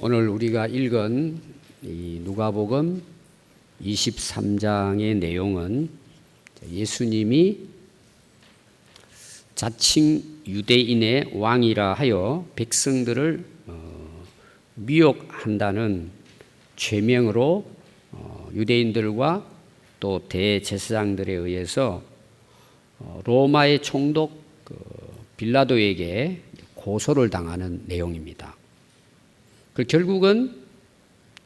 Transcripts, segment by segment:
오늘 우리가 읽은 이 누가복음 23장의 내용은 예수님이 자칭 유대인의 왕이라 하여 백성들을 미혹한다는 죄명으로 유대인들과 또 대제사장들에 의해서 로마의 총독 빌라도에게 고소를 당하는 내용입니다. 결국은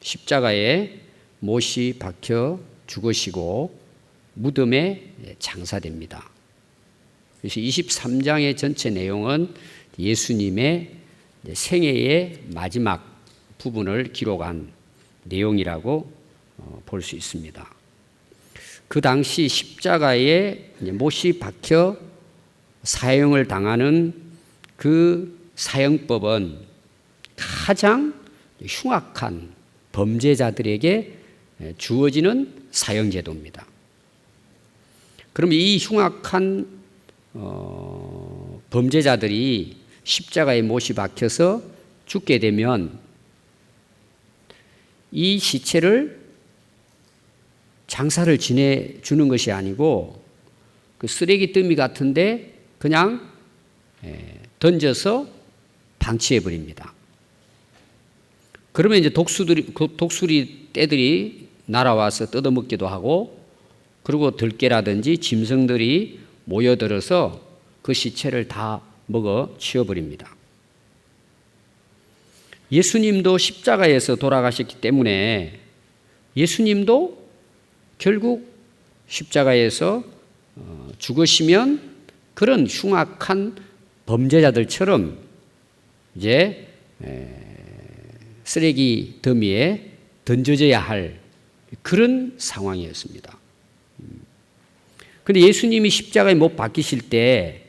십자가에 못이 박혀 죽으시고 무덤에 장사됩니다. 그래서 23장의 전체 내용은 예수님의 생애의 마지막 부분을 기록한 내용이라고 볼 수 있습니다. 그 당시 십자가에 못이 박혀 사형을 당하는 그 사형법은 가장 흉악한 범죄자들에게 주어지는 사형제도입니다. 그럼 이 흉악한 범죄자들이 십자가에 못이 박혀서 죽게 되면 이 시체를 장사를 지내주는 것이 아니고 그 쓰레기 더미 같은데 그냥 던져서 방치해 버립니다. 그러면 이제 독수리 떼들이 날아와서 뜯어먹기도 하고, 그리고 들깨라든지 짐승들이 모여들어서 그 시체를 다 먹어 치워버립니다. 예수님도 십자가에서 돌아가셨기 때문에 예수님도 결국 십자가에서 죽으시면 그런 흉악한 범죄자들처럼 이제 쓰레기 더미에 던져져야 할 그런 상황이었습니다. 그런데 예수님이 십자가에 못 박히실 때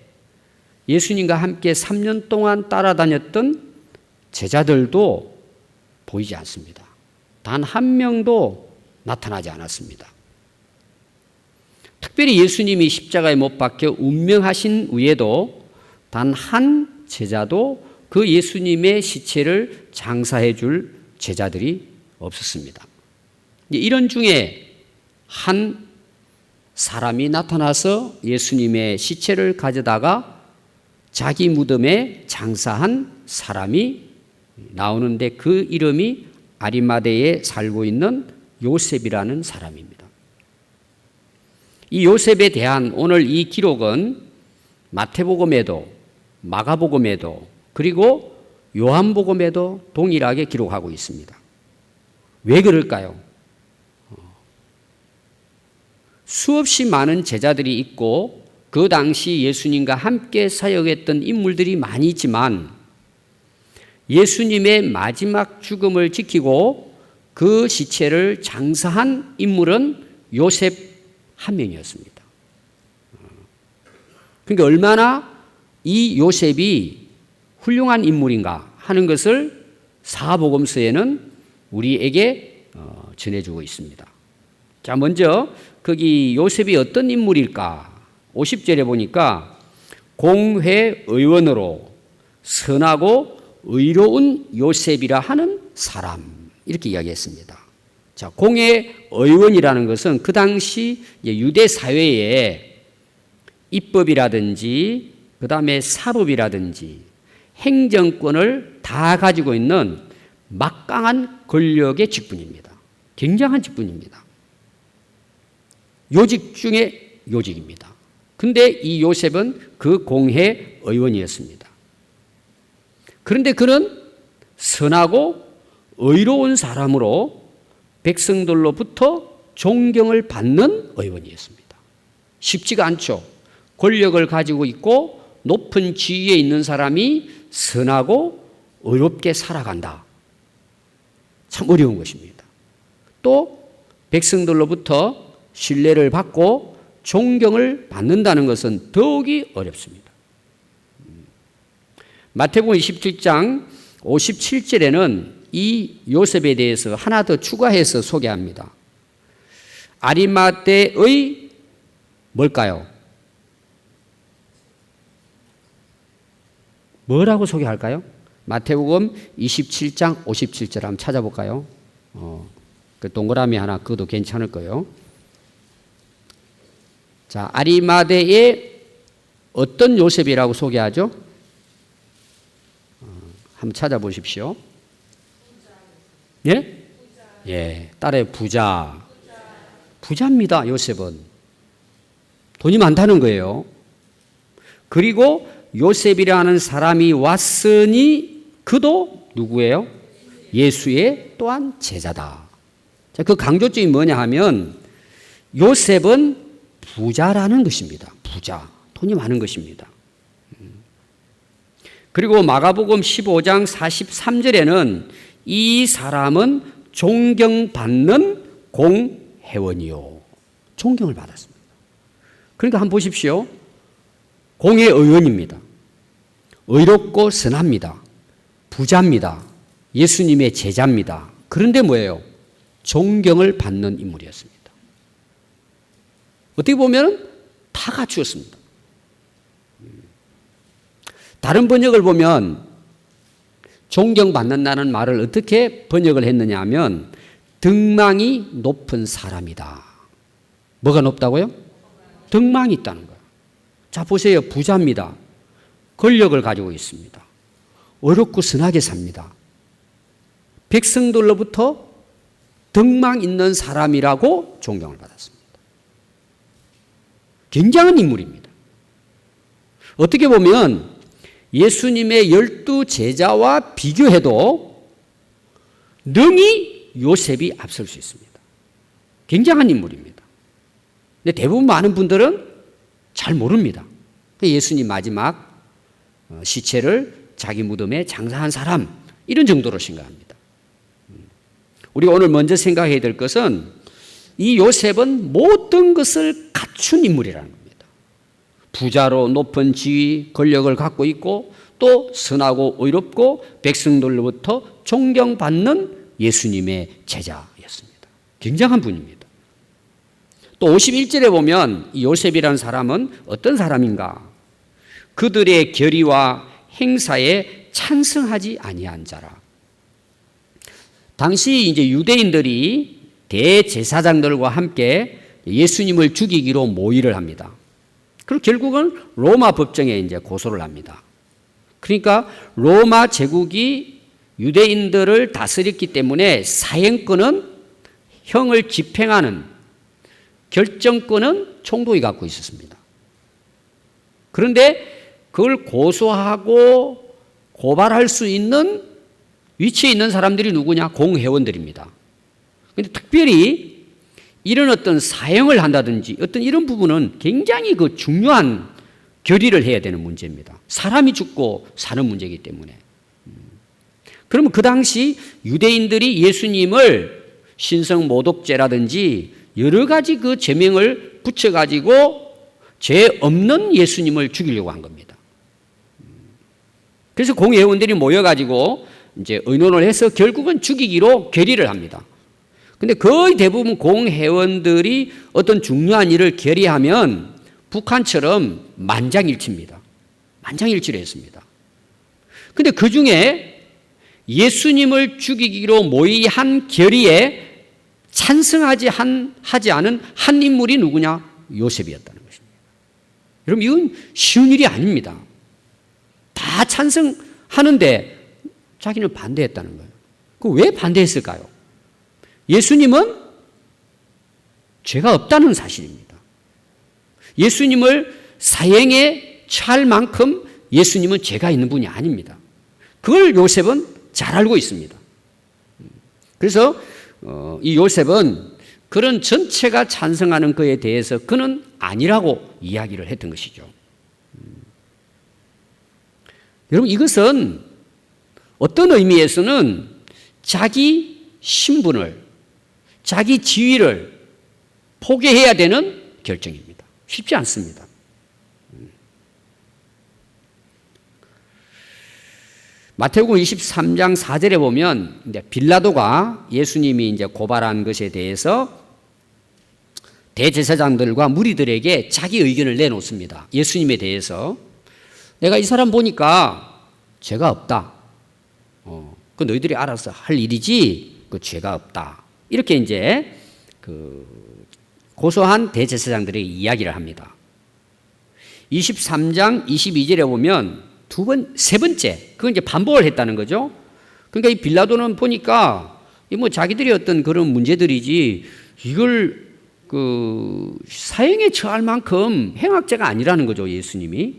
예수님과 함께 3년 동안 따라다녔던 제자들도 보이지 않습니다. 단 한 명도 나타나지 않았습니다. 특별히 예수님이 십자가에 못 박혀 운명하신 후에도 단 한 제자도 그 예수님의 시체를 장사해 줄 제자들이 없었습니다. 이런 중에 한 사람이 나타나서 예수님의 시체를 가져다가 자기 무덤에 장사한 사람이 나오는데 그 이름이 아리마대에 살고 있는 요셉이라는 사람입니다. 이 요셉에 대한 오늘 이 기록은 마태복음에도 마가복음에도 그리고 요한복음에도 동일하게 기록하고 있습니다. 왜 그럴까요? 수없이 많은 제자들이 있고 그 당시 예수님과 함께 사역했던 인물들이 많이 있지만 예수님의 마지막 죽음을 지키고 그 시체를 장사한 인물은 요셉 한 명이었습니다. 그러니까 얼마나 이 요셉이 훌륭한 인물인가 하는 것을 사복음서에는 우리에게 전해주고 있습니다. 자, 먼저 거기 요셉이 어떤 인물일까? 50절에 보니까 공회의원으로 선하고 의로운 요셉이라 하는 사람, 이렇게 이야기했습니다. 자, 공회의원이라는 것은 그 당시 유대 사회에 입법이라든지 그 다음에 사법이라든지 행정권을 다 가지고 있는 막강한 권력의 직분입니다. 굉장한 직분입니다. 요직 중에 요직입니다. 근데 이 요셉은 그 공회 의원이었습니다. 그런데 그는 선하고 의로운 사람으로 백성들로부터 존경을 받는 의원이었습니다. 쉽지가 않죠. 권력을 가지고 있고 높은 지위에 있는 사람이 선하고 의롭게 살아간다. 참 어려운 것입니다. 또 백성들로부터 신뢰를 받고 존경을 받는다는 것은 더욱이 어렵습니다. 마태복음 27장 57절에는 이 요셉에 대해서 하나 더 추가해서 소개합니다. 아리마대의 뭘까요? 뭐라고 소개할까요? 마태복음 27장 57절 한번 찾아볼까요? 그 동그라미 하나 그것도 괜찮을 거예요. 자, 아리마대의 어떤 요셉이라고 소개하죠? 한번 찾아보십시오. 예? 예, 딸의 부자. 부자입니다, 요셉은. 돈이 많다는 거예요. 그리고 요셉이라는 사람이 왔으니 그도 누구예요? 예수의 또한 제자다. 자, 그 강조점이 뭐냐 하면 요셉은 부자라는 것입니다. 부자. 돈이 많은 것입니다. 그리고 마가복음 15장 43절에는 이 사람은 존경받는 공회원이요. 존경을 받았습니다. 그러니까 한번 보십시오. 공의 의원입니다. 의롭고 선합니다. 부자입니다. 예수님의 제자입니다. 그런데 뭐예요? 존경을 받는 인물이었습니다. 어떻게 보면 다 갖추었습니다. 다른 번역을 보면 존경받는다는 말을 어떻게 번역을 했느냐 하면 등망이 높은 사람이다. 뭐가 높다고요? 등망이 있다는 거예요. 자, 보세요. 부자입니다. 권력을 가지고 있습니다. 어렵고 선하게 삽니다. 백성들로부터 등망 있는 사람이라고 존경을 받았습니다. 굉장한 인물입니다. 어떻게 보면 예수님의 12 제자와 비교해도 능히 요셉이 앞설 수 있습니다. 굉장한 인물입니다. 근데 대부분 많은 분들은 잘 모릅니다. 예수님 마지막 시체를 자기 무덤에 장사한 사람 이런 정도로 생각합니다. 우리가 오늘 먼저 생각해야 될 것은 이 요셉은 모든 것을 갖춘 인물이라는 겁니다. 부자로 높은 지위, 권력을 갖고 있고 또 선하고 의롭고 백성들로부터 존경받는 예수님의 제자였습니다. 굉장한 분입니다. 또 51절에 보면 이 요셉이라는 사람은 어떤 사람인가? 그들의 결의와 행사에 찬성하지 아니한 자라. 당시 이제 유대인들이 대제사장들과 함께 예수님을 죽이기로 모의를 합니다. 그리고 결국은 로마 법정에 이제 고소를 합니다. 그러니까 로마 제국이 유대인들을 다스렸기 때문에 사형권은 형을 집행하는 결정권은 총독이 갖고 있었습니다. 그런데 그걸 고소하고 고발할 수 있는 위치에 있는 사람들이 누구냐? 공회원들입니다. 그런데 특별히 이런 어떤 사형을 한다든지 어떤 이런 부분은 굉장히 그 중요한 결의를 해야 되는 문제입니다. 사람이 죽고 사는 문제이기 때문에. 그러면 그 당시 유대인들이 예수님을 신성 모독죄라든지 여러 가지 그 죄명을 붙여가지고 죄 없는 예수님을 죽이려고 한 겁니다. 그래서 공회원들이 모여가지고 이제 의논을 해서 결국은 죽이기로 결의를 합니다. 근데 거의 대부분 공회원들이 어떤 중요한 일을 결의하면 북한처럼 만장일치입니다. 만장일치를 했습니다. 근데 그 중에 예수님을 죽이기로 모의한 결의에 찬성하지 않은 한 인물이 누구냐? 요셉이었다는 것입니다. 여러분, 이건 쉬운 일이 아닙니다. 다 찬성하는데 자기는 반대했다는 거예요. 그 왜 반대했을까요? 예수님은 죄가 없다는 사실입니다. 예수님을 사형에 처할 만큼 예수님은 죄가 있는 분이 아닙니다. 그걸 요셉은 잘 알고 있습니다. 그래서 이 요셉은 그런 전체가 찬성하는 것에 대해서 그는 아니라고 이야기를 했던 것이죠. 여러분, 이것은 어떤 의미에서는 자기 신분을, 자기 지위를 포기해야 되는 결정입니다. 쉽지 않습니다. 마태복음 23장 4절에 보면 이제 빌라도가 예수님이 이제 고발한 것에 대해서 대제사장들과 무리들에게 자기 의견을 내놓습니다. 예수님에 대해서 내가 이 사람 보니까 죄가 없다. 그 너희들이 알아서 할 일이지 그 죄가 없다. 이렇게 이제 그 고소한 대제사장들에게 이야기를 합니다. 23장 22절에 보면 세 번째, 그건 이제 반복을 했다는 거죠. 그러니까 이 빌라도는 보니까 뭐 자기들이 어떤 그런 문제들이지 이걸 그 사형에 처할 만큼 행악자가 아니라는 거죠, 예수님이.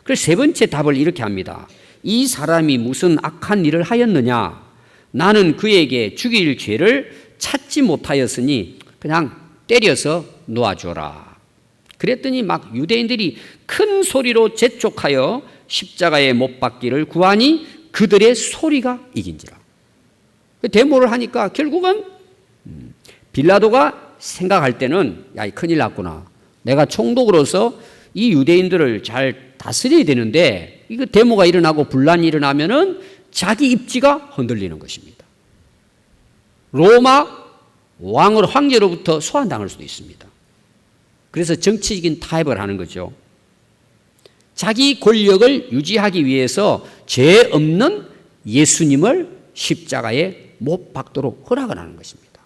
그래서 세 번째 답을 이렇게 합니다. 이 사람이 무슨 악한 일을 하였느냐? 나는 그에게 죽일 죄를 찾지 못하였으니 그냥 때려서 놓아줘라. 그랬더니 막 유대인들이 큰 소리로 재촉하여 십자가에 못 박기를 구하니 그들의 소리가 이긴지라. 데모를 하니까 결국은 빌라도가 생각할 때는 야, 큰일 났구나. 내가 총독으로서 이 유대인들을 잘 다스려야 되는데 이거 데모가 일어나고 분란이 일어나면은 자기 입지가 흔들리는 것입니다. 로마 왕을 황제로부터 소환당할 수도 있습니다. 그래서 정치적인 타협을 하는 거죠. 자기 권력을 유지하기 위해서 죄 없는 예수님을 십자가에 못 박도록 허락을 하는 것입니다.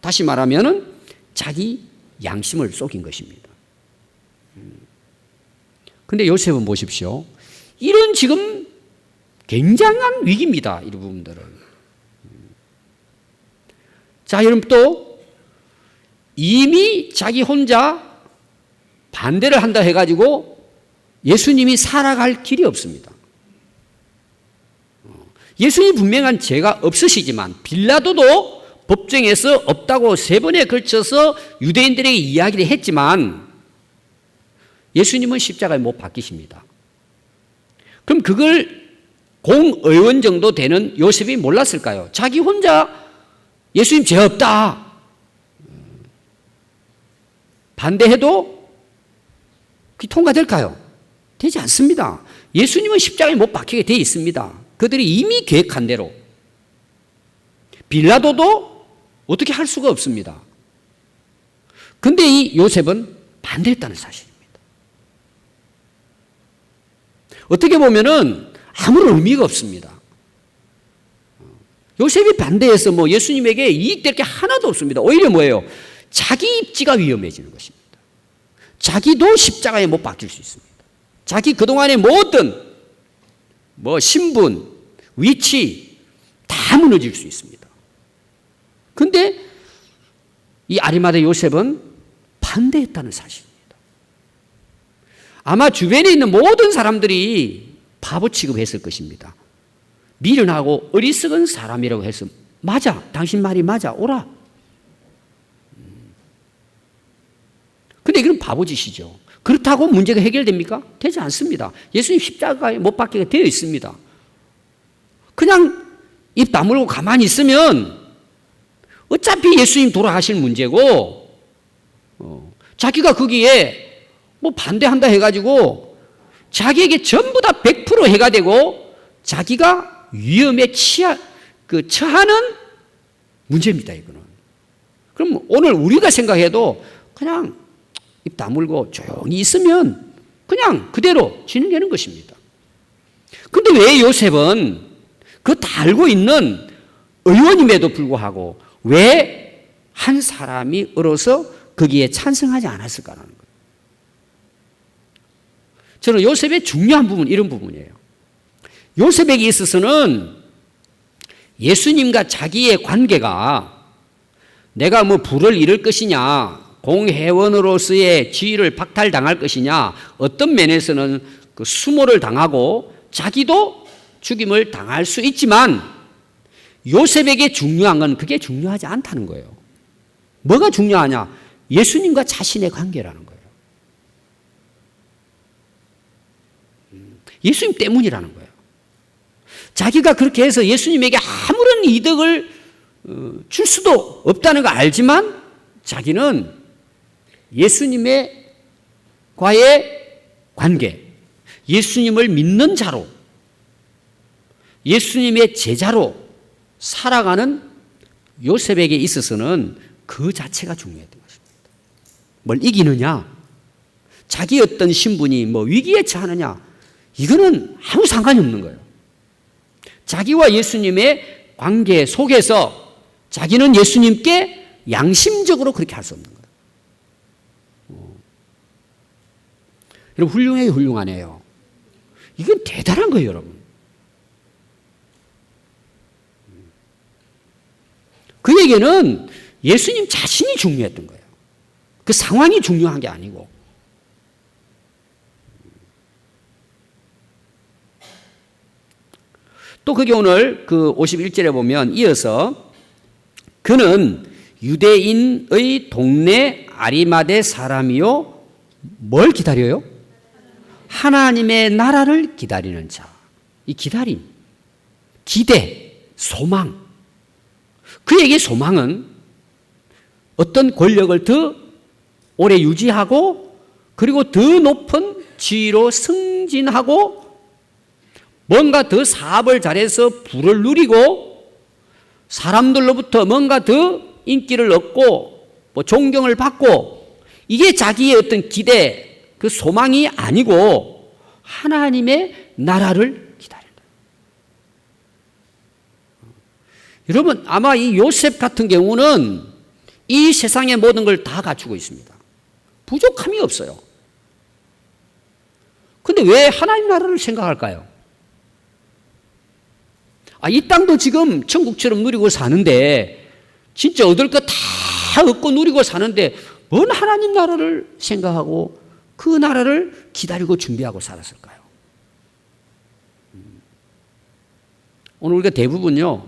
다시 말하면은 자기 양심을 속인 것입니다. 근데 요셉은 보십시오. 이런 지금 굉장한 위기입니다. 이 부분들은. 자, 여러분 또 이미 자기 혼자 반대를 한다 해가지고 예수님이 살아갈 길이 없습니다. 예수님 분명한 죄가 없으시지만 빌라도도 법정에서 없다고 3번에 걸쳐서 유대인들에게 이야기를 했지만 예수님은 십자가에 못 박히십니다. 그럼 그걸 공의원 정도 되는 요셉이 몰랐을까요? 자기 혼자 예수님 죄 없다 반대해도 그게 통과될까요? 되지 않습니다. 예수님은 십자가에 못 박히게 되어 있습니다. 그들이 이미 계획한 대로. 빌라도도 어떻게 할 수가 없습니다. 근데 이 요셉은 반대했다는 사실입니다. 어떻게 보면은 아무런 의미가 없습니다. 요셉이 반대해서 뭐 예수님에게 이익될 게 하나도 없습니다. 오히려 뭐예요? 자기 입지가 위험해지는 것입니다. 자기도 십자가에 못 박힐 수 있습니다. 자기 그동안의 모든 뭐 신분, 위치 다 무너질 수 있습니다. 근데 이 아리마대 요셉은 반대했다는 사실입니다. 아마 주변에 있는 모든 사람들이 바보 취급했을 것입니다. 미련하고 어리석은 사람이라고 해서 맞아, 당신 말이 맞아, 오라. 근데 이건 바보짓이죠. 그렇다고 문제가 해결됩니까? 되지 않습니다. 예수님 십자가에 못 박히게 되어 있습니다. 그냥 입 다물고 가만히 있으면 어차피 예수님 돌아가실 문제고 자기가 거기에 뭐 반대한다 해가지고 자기에게 전부 다 100% 해가 되고 자기가 위험에 처하는 문제입니다. 이거는. 그럼 오늘 우리가 생각해도 그냥 입 다물고 조용히 있으면 그냥 그대로 진행되는 것입니다. 그런데 왜 요셉은 그거 다 알고 있는 의원임에도 불구하고 왜 한 사람이 얼어서 거기에 찬성하지 않았을까라는 거예요. 저는 요셉의 중요한 부분 이런 부분이에요. 요셉에게 있어서는 예수님과 자기의 관계가 내가 뭐 부를 이룰 것이냐, 공회원으로서의 지위를 박탈당할 것이냐, 어떤 면에서는 그 수모를 당하고 자기도 죽임을 당할 수 있지만 요셉에게 중요한 건 그게 중요하지 않다는 거예요. 뭐가 중요하냐? 예수님과 자신의 관계라는 거예요. 예수님 때문이라는 거예요. 자기가 그렇게 해서 예수님에게 아무런 이득을 줄 수도 없다는 거 알지만 자기는 예수님과의 관계, 예수님을 믿는 자로, 예수님의 제자로 살아가는 요셉에게 있어서는 그 자체가 중요했던 것입니다. 뭘 이기느냐, 자기 어떤 신분이 뭐 위기에 처하느냐, 이거는 아무 상관이 없는 거예요. 자기와 예수님의 관계 속에서 자기는 예수님께 양심적으로 그렇게 할 수 없는 거예요. 여러분, 훌륭해요, 훌륭하네요. 이건 대단한 거예요, 여러분. 그에게는 예수님 자신이 중요했던 거예요. 그 상황이 중요한 게 아니고. 또 그게 오늘 그 51절에 보면 이어서 그는 유대인의 동네 아리마대 사람이요. 뭘 기다려요? 하나님의 나라를 기다리는 자. 이 기다림, 기대, 소망. 그에게 소망은 어떤 권력을 더 오래 유지하고 그리고 더 높은 지위로 승진하고 뭔가 더 사업을 잘해서 부를 누리고 사람들로부터 뭔가 더 인기를 얻고 뭐 존경을 받고 이게 자기의 어떤 기대, 그 소망이 아니고 하나님의 나라를 기다린다. 여러분, 아마 이 요셉 같은 경우는 이 세상의 모든 걸 다 갖추고 있습니다. 부족함이 없어요. 근데 왜 하나님 나라를 생각할까요? 이 땅도 지금 천국처럼 누리고 사는데 진짜 얻을 거 다 얻고 누리고 사는데 뭔 하나님 나라를 생각하고 그 나라를 기다리고 준비하고 살았을까요? 오늘 우리가 대부분요,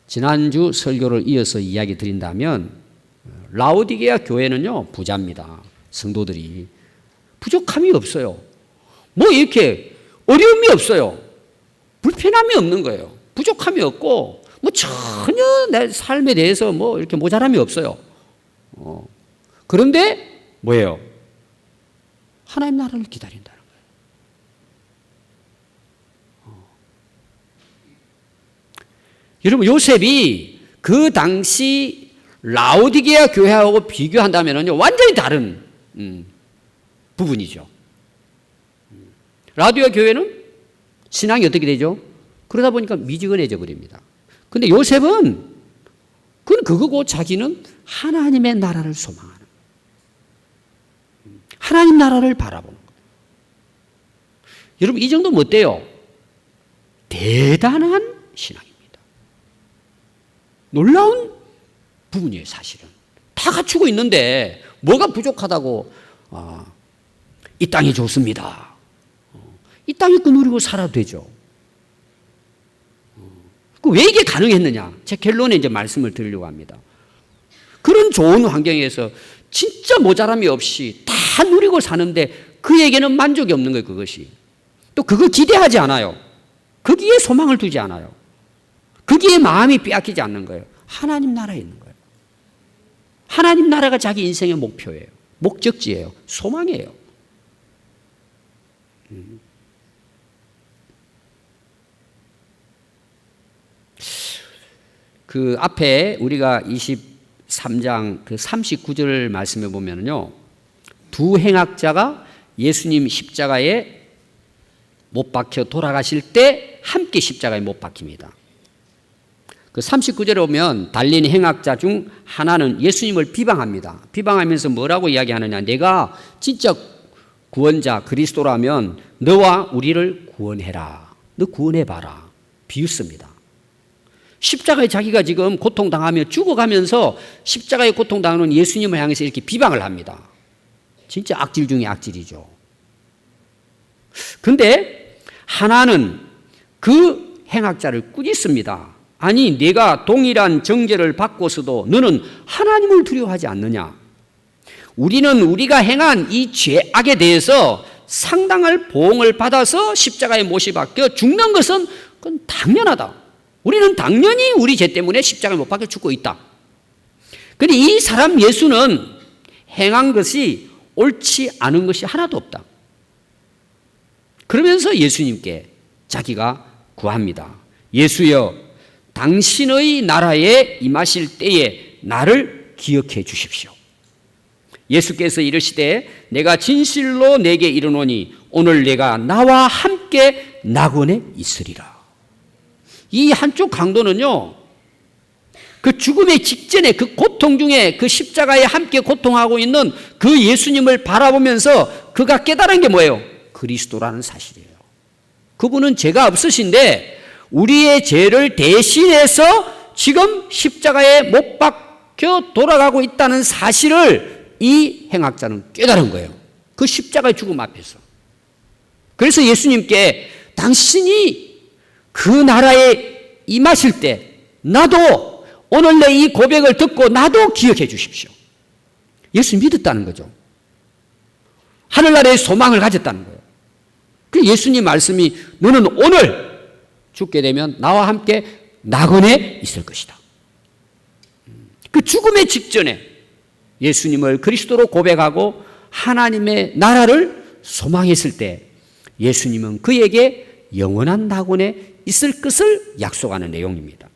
지난주 설교를 이어서 이야기 드린다면 라오디게아 교회는요 부자입니다. 성도들이 부족함이 없어요. 뭐 이렇게 어려움이 없어요. 불편함이 없는 거예요. 부족함이 없고 뭐 전혀 내 삶에 대해서 뭐 이렇게 모자람이 없어요. 그런데 뭐예요? 하나님 나라를 기다린다는 거예요. 여러분, 요셉이 그 당시 라오디게아 교회하고 비교한다면요 완전히 다른 부분이죠. 라오디게아 교회는 신앙이 어떻게 되죠? 그러다 보니까 미지근해져 버립니다. 근데 요셉은 그건 그거고 자기는 하나님의 나라를 소망하는 거예요. 하나님 나라를 바라보는 거예요. 여러분, 이 정도면 어때요? 대단한 신앙입니다. 놀라운 부분이에요, 사실은. 다 갖추고 있는데 뭐가 부족하다고 이 땅이 좋습니다. 이 땅에 그 누리고 살아도 되죠. 왜 이게 가능했느냐? 제 결론에 이제 말씀을 드리려고 합니다. 그런 좋은 환경에서 진짜 모자람이 없이 다 누리고 사는데 그에게는 만족이 없는 거예요, 그것이. 또 그거 기대하지 않아요. 거기에 소망을 두지 않아요. 거기에 마음이 빼앗기지 않는 거예요. 하나님 나라에 있는 거예요. 하나님 나라가 자기 인생의 목표예요. 목적지예요. 소망이에요. 그 앞에 우리가 23장 그 39절 말씀해 보면요, 두 행악자가 예수님 십자가에 못 박혀 돌아가실 때 함께 십자가에 못 박힙니다. 그 39절에 보면 달린 행악자 중 하나는 예수님을 비방합니다. 비방하면서 뭐라고 이야기하느냐? 내가 진짜 구원자 그리스도라면 너와 우리를 구원해라. 너 구원해봐라. 비웃습니다. 십자가에 자기가 지금 고통당하며 죽어가면서 십자가에 고통당하는 예수님을 향해서 이렇게 비방을 합니다. 진짜 악질 중에 악질이죠. 근데 하나는 그 행악자를 꾸짖습니다. 아니, 내가 동일한 정죄를 받고서도 너는 하나님을 두려워하지 않느냐? 우리는 우리가 행한 이 죄악에 대해서 상당할 보응을 받아서 십자가에 못이 박혀 죽는 것은 그건 당연하다. 우리는 당연히 우리 죄 때문에 십자가에 못 박혀 죽고 있다. 그런데 이 사람 예수는 행한 것이 옳지 않은 것이 하나도 없다. 그러면서 예수님께 자기가 구합니다. 예수여, 당신의 나라에 임하실 때에 나를 기억해 주십시오. 예수께서 이르시되 내가 진실로 내게 이르노니 오늘 내가 나와 함께 낙원에 있으리라. 이 한쪽 강도는요, 그 죽음의 직전에 그 고통 중에 그 십자가에 함께 고통하고 있는 그 예수님을 바라보면서 그가 깨달은 게 뭐예요? 그리스도라는 사실이에요. 그분은 죄가 없으신데 우리의 죄를 대신해서 지금 십자가에 못 박혀 돌아가고 있다는 사실을 이 행악자는 깨달은 거예요. 그 십자가의 죽음 앞에서. 그래서 예수님께 당신이 그 나라에 임하실 때 나도 오늘 내 이 고백을 듣고 나도 기억해 주십시오. 예수 믿었다는 거죠. 하늘나라의 소망을 가졌다는 거예요. 그 예수님 말씀이 너는 오늘 죽게 되면 나와 함께 낙원에 있을 것이다. 그 죽음의 직전에 예수님을 그리스도로 고백하고 하나님의 나라를 소망했을 때 예수님은 그에게 영원한 낙원에 있을 것을 약속하는 내용입니다.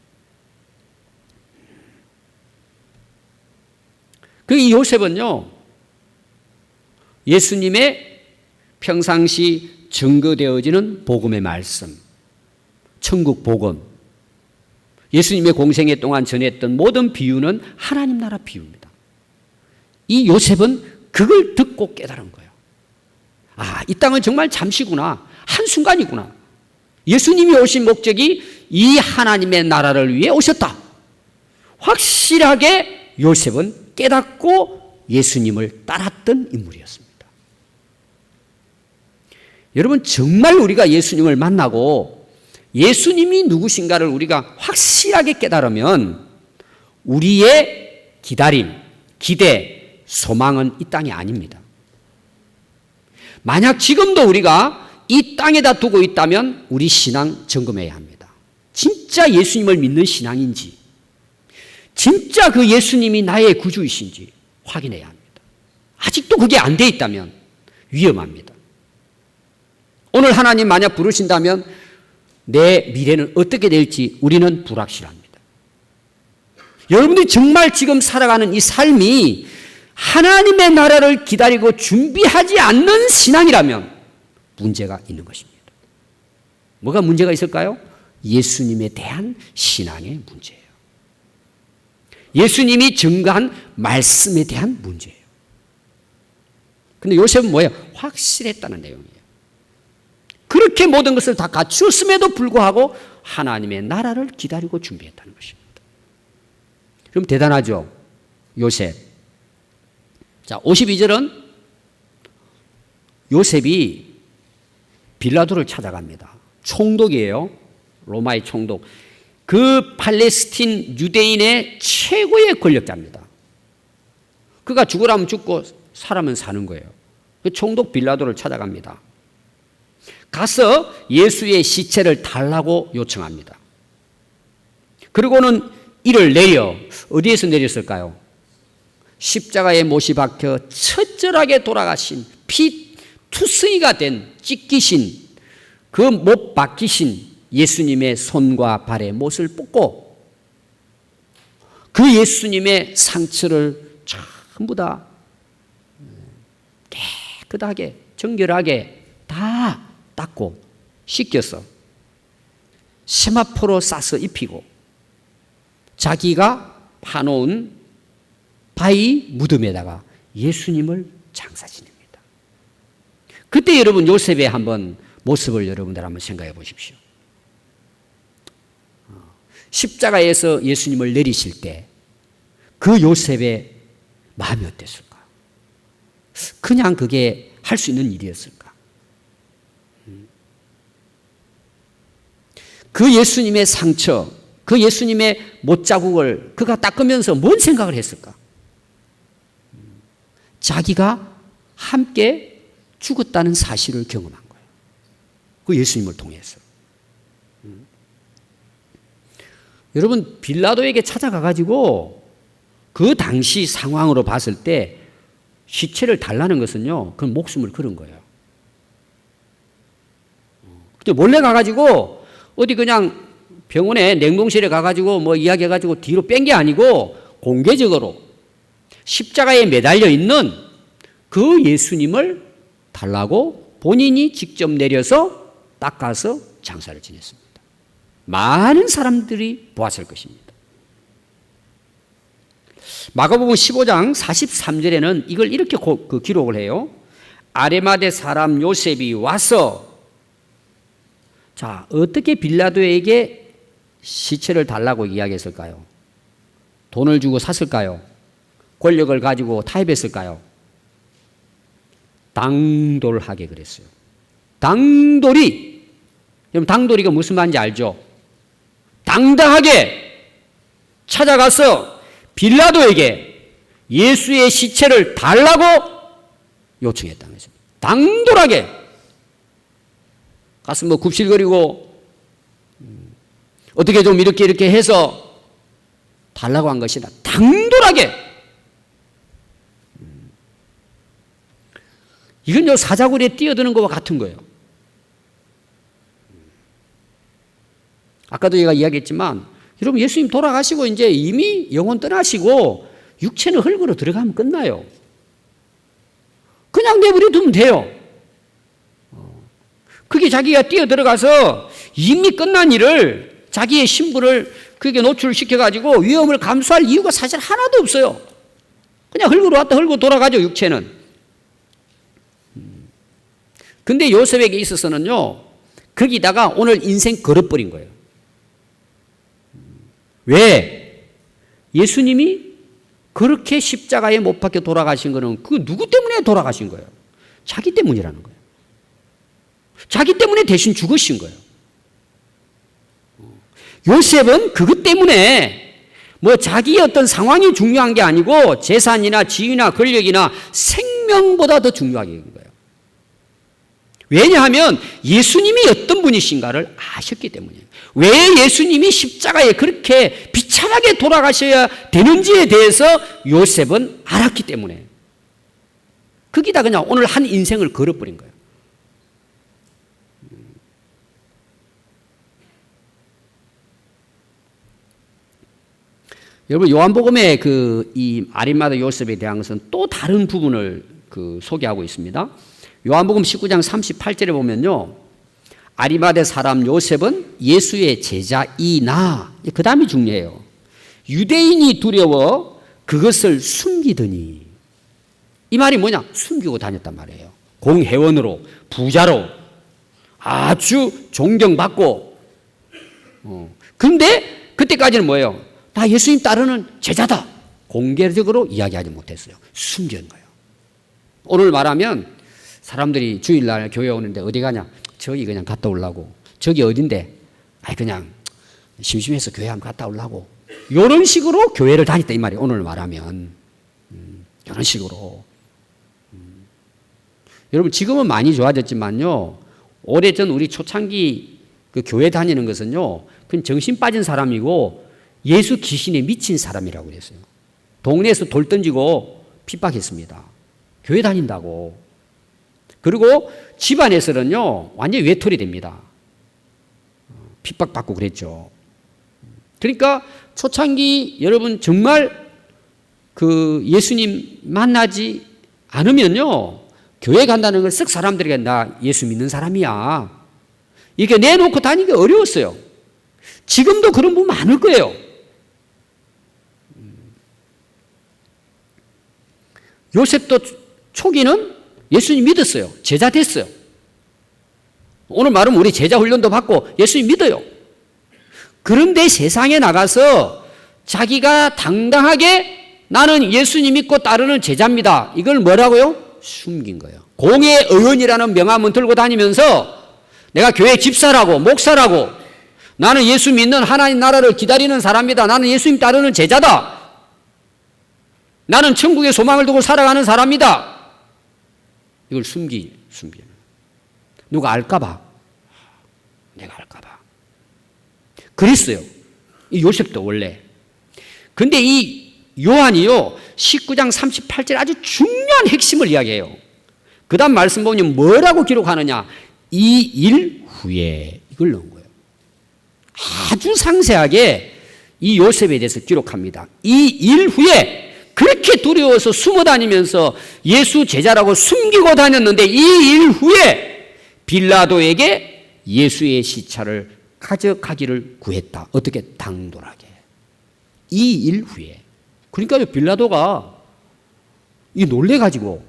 이 요셉은요, 예수님의 평상시 증거되어지는 복음의 말씀, 천국 복음, 예수님의 공생애 동안 전했던 모든 비유는 하나님 나라 비유입니다. 이 요셉은 그걸 듣고 깨달은 거예요. 아, 이 땅은 정말 잠시구나. 한순간이구나. 예수님이 오신 목적이 이 하나님의 나라를 위해 오셨다. 확실하게 요셉은 깨닫고 예수님을 따랐던 인물이었습니다. 여러분, 정말 우리가 예수님을 만나고 예수님이 누구신가를 우리가 확실하게 깨달으면 우리의 기다림, 기대, 소망은 이 땅이 아닙니다. 만약 지금도 우리가 이 땅에다 두고 있다면 우리 신앙 점검해야 합니다. 진짜 예수님을 믿는 신앙인지, 진짜 그 예수님이 나의 구주이신지 확인해야 합니다. 아직도 그게 안 돼 있다면 위험합니다. 오늘 하나님 만약 부르신다면 내 미래는 어떻게 될지 우리는 불확실합니다. 여러분들이 정말 지금 살아가는 이 삶이 하나님의 나라를 기다리고 준비하지 않는 신앙이라면 문제가 있는 것입니다. 뭐가 문제가 있을까요? 예수님에 대한 신앙의 문제예요. 예수님이 증거한 말씀에 대한 문제예요. 근데 요셉은 뭐예요? 확실했다는 내용이에요. 그렇게 모든 것을 다 갖추었음에도 불구하고 하나님의 나라를 기다리고 준비했다는 것입니다. 그럼 대단하죠? 요셉. 자, 52절은 요셉이 빌라도를 찾아갑니다. 총독이에요. 로마의 총독. 그 팔레스틴 유대인의 최고의 권력자입니다. 그가 죽으라면 죽고 살아면 사는 거예요. 그 총독 빌라도를 찾아갑니다. 가서 예수의 시체를 달라고 요청합니다. 그리고는 이를 내려 어디에서 내렸을까요? 십자가에 못이 박혀 처절하게 돌아가신 피 투성이가 된 찢기신 그 못 박히신 예수님의 손과 발에 못을 뽑고 그 예수님의 상처를 전부 다 깨끗하게 정결하게 다 닦고 씻겨서 세마포로 싸서 입히고 자기가 파놓은 바위 무덤에다가 예수님을 장사 지냅니다. 그때 여러분 요셉의 한번 모습을 여러분들 한번 생각해 보십시오. 십자가에서 예수님을 내리실 때 그 요셉의 마음이 어땠을까? 그냥 그게 할 수 있는 일이었을까? 그 예수님의 상처, 그 예수님의 못자국을 그가 닦으면서 뭔 생각을 했을까? 자기가 함께 죽었다는 사실을 경험한 거예요. 그 예수님을 통해서. 여러분, 빌라도에게 찾아가가지고 그 당시 상황으로 봤을 때 시체를 달라는 것은요, 그건 목숨을 걸은 거예요. 몰래 가가지고 어디 그냥 병원에 냉동실에 가가지고 뭐 이야기해가지고 뒤로 뺀 게 아니고 공개적으로 십자가에 매달려 있는 그 예수님을 달라고 본인이 직접 내려서 닦아서 장사를 지냈습니다. 많은 사람들이 보았을 것입니다. 마가복음 15장 43절에는 이걸 이렇게 기록을 해요. 아리마대 사람 요셉이 와서, 자, 어떻게 빌라도에게 시체를 달라고 이야기했을까요? 돈을 주고 샀을까요? 권력을 가지고 타협했을까요? 당돌하게 그랬어요. 당돌이, 여러분 당돌이가 무슨 말인지 알죠? 당당하게 찾아가서 빌라도에게 예수의 시체를 달라고 요청했다는 것입니다. 당돌하게 가서 뭐 굽실거리고 어떻게 좀 이렇게 해서 달라고 한 것이다. 당돌하게. 이건 사자굴에 뛰어드는 것과 같은 거예요. 아까도 제가 이야기했지만, 여러분 예수님 돌아가시고 이제 이미 영혼 떠나시고 육체는 흙으로 들어가면 끝나요. 그냥 내버려 두면 돼요. 그게 자기가 뛰어들어가서 이미 끝난 일을, 자기의 신분을 그게 노출시켜가지고 위험을 감수할 이유가 사실 하나도 없어요. 그냥 흙으로 왔다 흙으로 돌아가죠, 육체는. 근데 요셉에게 있어서는요, 거기다가 오늘 인생 걸어버린 거예요. 왜? 예수님이 그렇게 십자가에 못 박혀 돌아가신 거는 그 누구 때문에 돌아가신 거예요? 자기 때문이라는 거예요. 자기 때문에 대신 죽으신 거예요. 요셉은 그것 때문에 뭐 자기의 어떤 상황이 중요한 게 아니고 재산이나 지위나 권력이나 생명보다 더 중요하게 된 거예요. 왜냐하면 예수님이 어떤 분이신가를 아셨기 때문이에요. 왜 예수님이 십자가에 그렇게 비참하게 돌아가셔야 되는지에 대해서 요셉은 알았기 때문에 거기다 그냥 오늘 한 인생을 걸어버린 거예요. 여러분 요한복음의 이 아리마다 요셉에 대한 것은 또 다른 부분을 소개하고 있습니다. 요한복음 19장 38절에 보면요, 아리마대 사람 요셉은 예수의 제자이나, 그 다음이 중요해요. 유대인이 두려워 그것을 숨기더니, 이 말이 뭐냐? 숨기고 다녔단 말이에요. 공회원으로, 부자로, 아주 존경받고. 그런데 그때까지는 뭐예요? 나 예수님 따르는 제자다. 공개적으로 이야기하지 못했어요. 숨긴 거예요. 오늘 말하면 사람들이 주일날 교회 오는데 어디 가냐? 저기 그냥 갔다 오려고. 저기 어딘데? 그냥 심심해서 교회 한번 갔다 오려고. 이런 식으로 교회를 다녔다 이 말이에요. 오늘 말하면. 이런 식으로. 여러분 지금은 많이 좋아졌지만요, 오래전 우리 초창기 그 교회 다니는 것은요, 그건 정신 빠진 사람이고 예수 귀신에 미친 사람이라고 그랬어요. 동네에서 돌 던지고 핍박했습니다. 교회 다닌다고. 그리고 집안에서는요, 완전히 외톨이 됩니다. 핍박받고 그랬죠. 그러니까 초창기 여러분 정말 예수님 만나지 않으면요, 교회 간다는 걸 쓱 사람들에게 나 예수 믿는 사람이야, 이렇게 내놓고 다니기 어려웠어요. 지금도 그런 분 많을 거예요. 요셉도 초기는 예수님 믿었어요. 제자 됐어요. 오늘 말하면 우리 제자 훈련도 받고 예수님 믿어요. 그런데 세상에 나가서 자기가 당당하게 나는 예수님 믿고 따르는 제자입니다, 이걸 뭐라고요? 숨긴 거예요. 공회의원이라는 명함을 들고 다니면서 내가 교회 집사라고, 목사라고, 나는 예수 믿는 하나님 나라를 기다리는 사람이다, 나는 예수님 따르는 제자다, 나는 천국의 소망을 두고 살아가는 사람이다, 이걸 숨기는. 누가 알까봐. 내가 알까봐. 그랬어요. 이 요셉도 원래. 근데 이 요한이요, 19장 38절 아주 중요한 핵심을 이야기해요. 그 다음 말씀 보면 뭐라고 기록하느냐? 이 일 후에, 이걸 넣은 거예요. 아주 상세하게 이 요셉에 대해서 기록합니다. 이 일 후에 그렇게 두려워서 숨어 다니면서 예수 제자라고 숨기고 다녔는데 이 일 후에 빌라도에게 예수의 시체를 가져가기를 구했다. 어떻게? 당돌하게. 이 일 후에. 그러니까 빌라도가 이 놀래가지고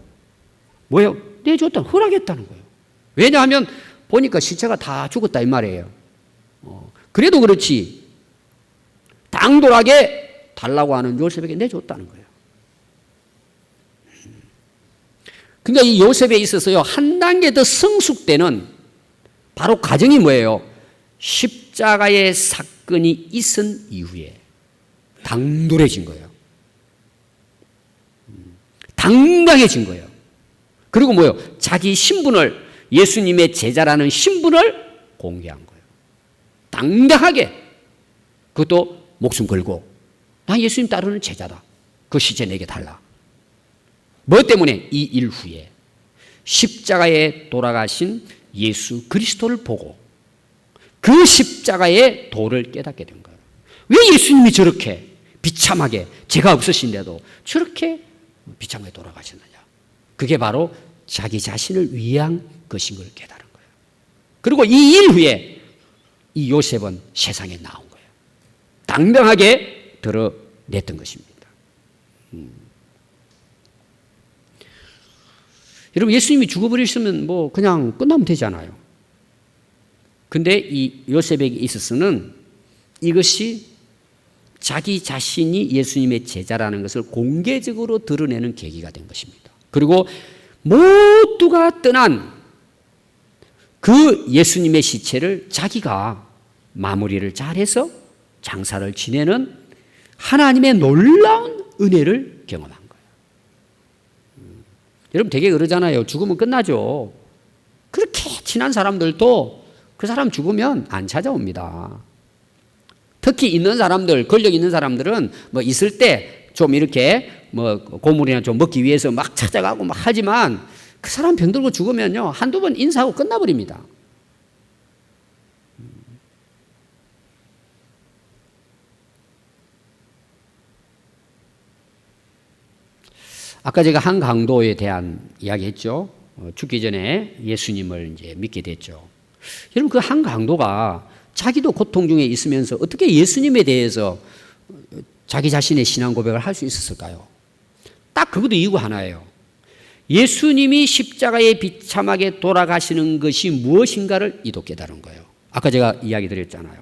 뭐예요? 내줬다 허락했다는 거예요. 왜냐하면 보니까 시체가 다 죽었다 이 말이에요. 그래도 그렇지 당돌하게 달라고 하는 요셉에게 내줬다는 거예요. 그러니까 이 요셉에 있어서요, 한 단계 더 성숙되는 바로 과정이 뭐예요? 십자가의 사건이 있은 이후에 당돌해진 거예요. 당당해진 거예요. 그리고 뭐예요? 자기 신분을, 예수님의 제자라는 신분을 공개한 거예요. 당당하게. 그것도 목숨 걸고 나 예수님 따르는 제자다. 그 시체 내게 달라. 뭐 때문에? 이 일 후에 십자가에 돌아가신 예수 그리스도를 보고 그 십자가의 도를 깨닫게 된 거예요. 왜 예수님이 저렇게 비참하게, 죄가 없으신데도 저렇게 비참하게 돌아가셨느냐. 그게 바로 자기 자신을 위한 것인 걸 깨달은 거예요. 그리고 이 일 후에 이 요셉은 세상에 나온 거예요. 당당하게 드러냈던 것입니다. 여러분, 예수님이 죽어버리시면 뭐 그냥 끝나면 되잖아요. 근데 이 요셉에게 있어서는 이것이 자기 자신이 예수님의 제자라는 것을 공개적으로 드러내는 계기가 된 것입니다. 그리고 모두가 떠난 그 예수님의 시체를 자기가 마무리를 잘해서 장사를 지내는 하나님의 놀라운 은혜를 경험한 거예요. 여러분 되게 그러잖아요. 죽으면 끝나죠. 그렇게 친한 사람들도 그 사람 죽으면 안 찾아옵니다. 특히 있는 사람들, 권력 있는 사람들은 뭐 있을 때 좀 이렇게 뭐 고물이나 좀 먹기 위해서 막 찾아가고 막 하지만 그 사람 병들고 죽으면요, 한두 번 인사하고 끝나버립니다. 아까 제가 한 강도에 대한 이야기 했죠. 죽기 전에 예수님을 이제 믿게 됐죠. 여러분, 그 한 강도가 자기도 고통 중에 있으면서 어떻게 예수님에 대해서 자기 자신의 신앙 고백을 할 수 있었을까요? 딱 그것도 이유가 하나예요. 예수님이 십자가에 비참하게 돌아가시는 것이 무엇인가를 이도 깨달은 거예요. 아까 제가 이야기 드렸잖아요.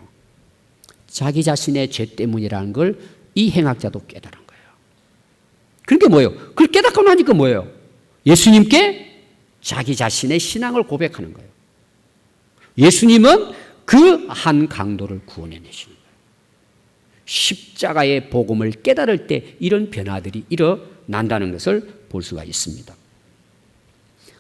자기 자신의 죄 때문이라는 걸 이 행악자도 깨달은 거예요. 그러니까 뭐예요? 그걸 깨닫고 나니까 뭐예요? 예수님께 자기 자신의 신앙을 고백하는 거예요. 예수님은 그 한 강도를 구원해내시는 거예요. 십자가의 복음을 깨달을 때 이런 변화들이 일어난다는 것을 볼 수가 있습니다.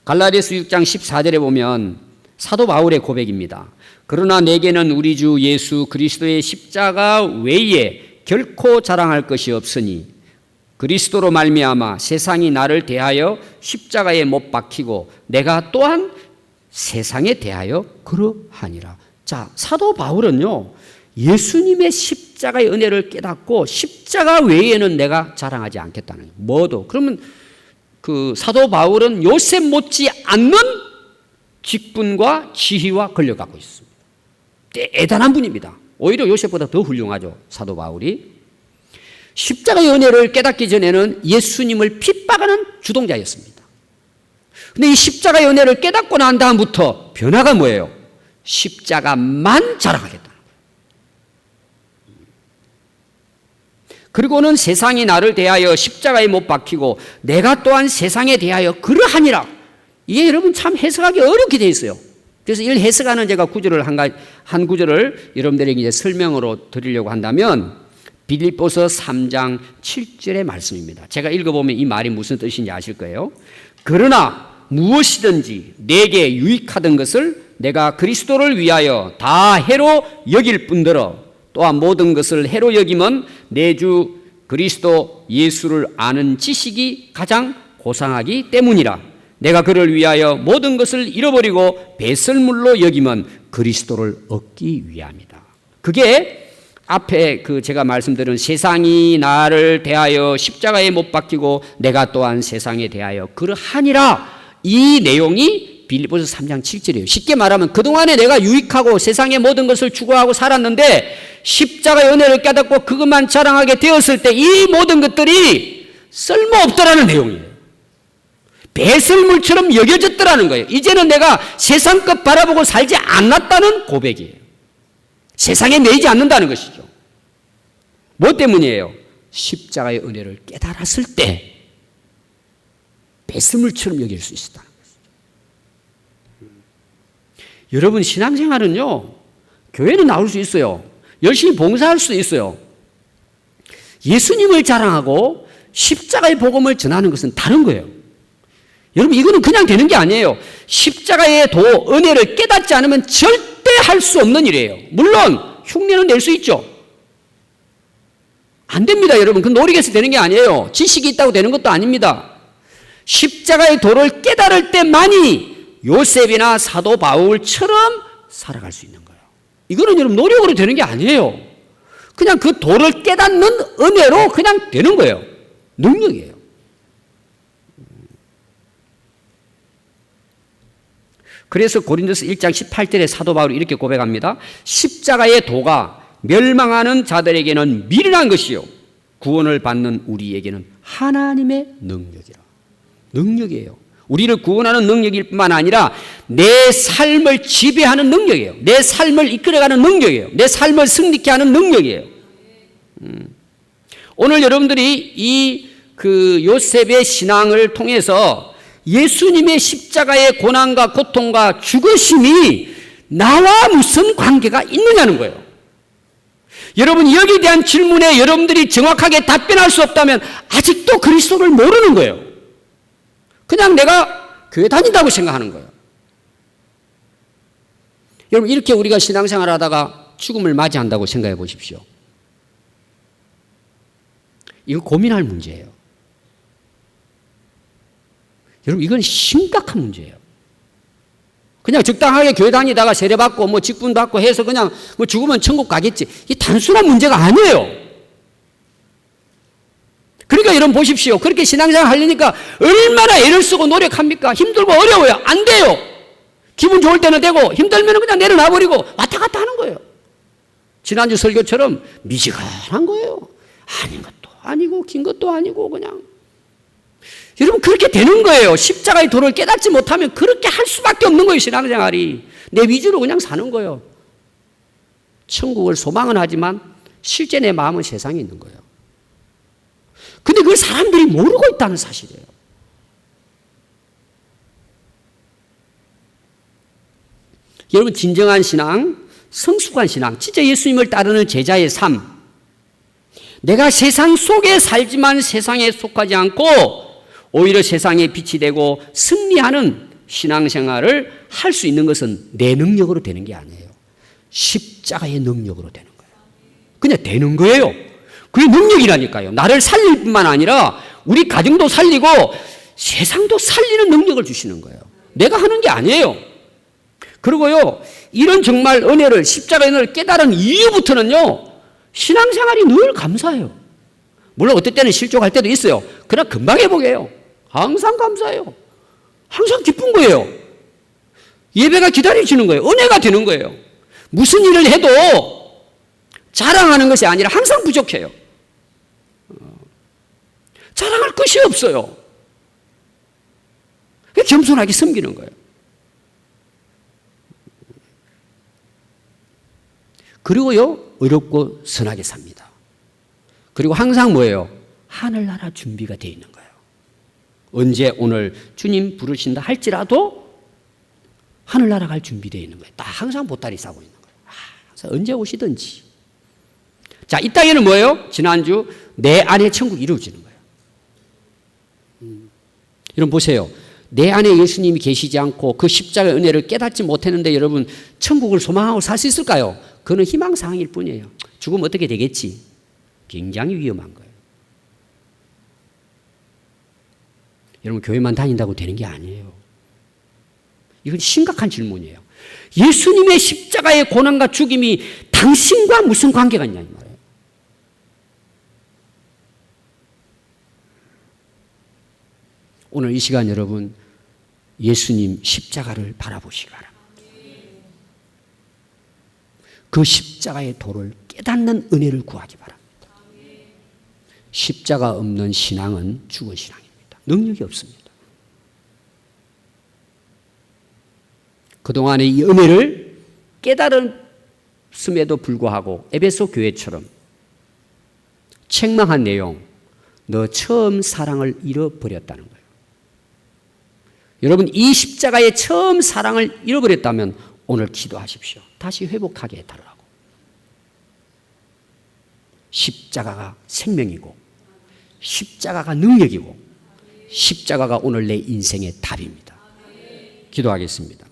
갈라디아서 6장 14절에 보면 사도 바울의 고백입니다. 그러나 내게는 우리 주 예수 그리스도의 십자가 외에 결코 자랑할 것이 없으니 그리스도로 말미암아 세상이 나를 대하여 십자가에 못 박히고 내가 또한 세상에 대하여 그러하니라. 자, 사도 바울은요, 예수님의 십자가의 은혜를 깨닫고 십자가 외에는 내가 자랑하지 않겠다는 거예요. 뭐도. 그러면 그 사도 바울은 요셉 못지 않는 직분과 지위와 권력을 갖고 있습니다. 대단한 분입니다. 오히려 요셉보다 더 훌륭하죠, 사도 바울이. 십자가의 은혜를 깨닫기 전에는 예수님을 핍박하는 주동자였습니다. 근데 이 십자가의 은혜를 깨닫고 난 다음부터 변화가 뭐예요? 십자가만 자랑하겠다는 거예요. 그리고는 세상이 나를 대하여 십자가에 못 박히고 내가 또한 세상에 대하여 그러하니라. 이게 여러분 참 해석하기 어렵게 되어 있어요. 그래서 이 해석하는 제가 구절을 한 구절을 여러분들에게 이제 설명으로 드리려고 한다면 빌립보서 3장 7절의 말씀입니다. 제가 읽어보면 이 말이 무슨 뜻인지 아실 거예요. 그러나 무엇이든지 내게 유익하던 것을 내가 그리스도를 위하여 다 해로 여길 뿐더러 또한 모든 것을 해로 여김은 내 주 그리스도 예수를 아는 지식이 가장 고상하기 때문이라. 내가 그를 위하여 모든 것을 잃어버리고 배설물로 여김은 그리스도를 얻기 위함이다. 그게 앞에 그 제가 말씀드린 세상이 나를 대하여 십자가에 못 박히고 내가 또한 세상에 대하여 그러하니라, 이 내용이 빌립보서 3장 7절이에요. 쉽게 말하면 그동안에 내가 유익하고 세상의 모든 것을 추구하고 살았는데 십자가의 은혜를 깨닫고 그것만 자랑하게 되었을 때 이 모든 것들이 쓸모없더라는 내용이에요. 배설물처럼 여겨졌더라는 거예요. 이제는 내가 세상 것 바라보고 살지 않았다는 고백이에요. 세상에 매이지 않는다는 것이죠. 뭐 때문이에요? 십자가의 은혜를 깨달았을 때 배설물처럼 여길 수 있었다는 것이죠. 여러분 신앙생활은요, 교회는 나올 수 있어요. 열심히 봉사할 수 있어요. 예수님을 자랑하고 십자가의 복음을 전하는 것은 다른 거예요. 여러분 이거는 그냥 되는 게 아니에요. 십자가의 은혜를 깨닫지 않으면 절대 할 수 없는 일이에요. 물론 흉내는 낼 수 있죠. 안 됩니다, 여러분. 그 노력해서 되는 게 아니에요. 지식이 있다고 되는 것도 아닙니다. 십자가의 도를 깨달을 때만이 요셉이나 사도 바울처럼 살아갈 수 있는 거예요. 이거는 여러분 노력으로 되는 게 아니에요. 그냥 그 도를 깨닫는 은혜로 그냥 되는 거예요. 능력이에요. 그래서 고린도서 1장 18절에 사도 바울이 이렇게 고백합니다. 십자가의 도가 멸망하는 자들에게는 미련한 것이요 구원을 받는 우리에게는 하나님의 능력이라. 능력이에요. 우리를 구원하는 능력일 뿐만 아니라 내 삶을 지배하는 능력이에요. 내 삶을 이끌어가는 능력이에요. 내 삶을 승리케 하는 능력이에요. 오늘 여러분들이 요셉의 신앙을 통해서 예수님의 십자가의 고난과 고통과 죽으심이 나와 무슨 관계가 있느냐는 거예요. 여러분 여기에 대한 질문에 여러분들이 정확하게 답변할 수 없다면 아직도 그리스도를 모르는 거예요. 그냥 내가 교회 다닌다고 생각하는 거예요. 여러분 이렇게 우리가 신앙생활 하다가 죽음을 맞이한다고 생각해 보십시오. 이거 고민할 문제예요. 여러분 이건 심각한 문제예요. 그냥 적당하게 교회 다니다가 세례받고 뭐 직분 받고 해서 그냥 뭐 죽으면 천국 가겠지. 이게 단순한 문제가 아니에요. 그러니까 여러분 보십시오. 그렇게 신앙생활 하려니까 얼마나 애를 쓰고 노력합니까? 힘들고 어려워요. 안 돼요. 기분 좋을 때는 되고 힘들면 그냥 내려놔버리고 왔다 갔다 하는 거예요. 지난주 설교처럼 미지근한 거예요. 아닌 것도 아니고 긴 것도 아니고 그냥. 여러분 그렇게 되는 거예요. 십자가의 도를 깨닫지 못하면 그렇게 할 수밖에 없는 거예요. 신앙생활이. 내 위주로 그냥 사는 거예요. 천국을 소망은 하지만 실제 내 마음은 세상에 있는 거예요. 근데 그걸 사람들이 모르고 있다는 사실이에요. 여러분 진정한 신앙, 성숙한 신앙, 진짜 예수님을 따르는 제자의 삶, 내가 세상 속에 살지만 세상에 속하지 않고 오히려 세상에 빛이 되고 승리하는 신앙생활을 할 수 있는 것은 내 능력으로 되는 게 아니에요. 십자가의 능력으로 되는 거예요. 그냥 되는 거예요. 그게 능력이라니까요. 나를 살릴 뿐만 아니라 우리 가정도 살리고 세상도 살리는 능력을 주시는 거예요. 내가 하는 게 아니에요. 그리고요, 이런 정말 은혜를, 십자가의 은혜를 깨달은 이후부터는요, 신앙생활이 늘 감사해요. 물론 어떨 때는 실족할 때도 있어요. 그러나 금방 회복해요. 항상 감사해요. 항상 기쁜 거예요. 예배가 기다려지는 거예요. 은혜가 되는 거예요. 무슨 일을 해도 자랑하는 것이 아니라 항상 부족해요. 자랑할 것이 없어요. 겸손하게 섬기는 거예요. 그리고요, 의롭고 선하게 삽니다. 그리고 항상 뭐예요? 하늘나라 준비가 되어 있는 거예요. 언제 오늘 주님 부르신다 할지라도 하늘나라 갈 준비되어 있는 거예요. 딱 항상 보따리 싸고 있는 거예요. 언제 오시든지. 자, 이 땅에는 뭐예요? 지난주 내 안에 천국이 이루어지는 거예요. 여러분 보세요. 내 안에 예수님이 계시지 않고 그 십자가의 은혜를 깨닫지 못했는데 여러분 천국을 소망하고 살 수 있을까요? 그거는 희망사항일 뿐이에요. 죽으면 어떻게 되겠지? 굉장히 위험한 거예요. 여러분 교회만 다닌다고 되는 게 아니에요. 이건 심각한 질문이에요. 예수님의 십자가의 고난과 죽임이 당신과 무슨 관계가 있냐 이 말이에요. 오늘 이 시간 여러분 예수님 십자가를 바라보시기 바랍니다. 그 십자가의 도를 깨닫는 은혜를 구하기 바랍니다. 십자가 없는 신앙은 죽은 신앙입니다. 능력이 없습니다. 그동안의 이 은혜를 깨달음에도 불구하고 에베소 교회처럼 책망한 내용, 너 처음 사랑을 잃어버렸다는 거예요. 여러분, 이 십자가의 처음 사랑을 잃어버렸다면 오늘 기도하십시오. 다시 회복하게 해달라고. 십자가가 생명이고 십자가가 능력이고 십자가가 오늘 내 인생의 답입니다. 기도하겠습니다.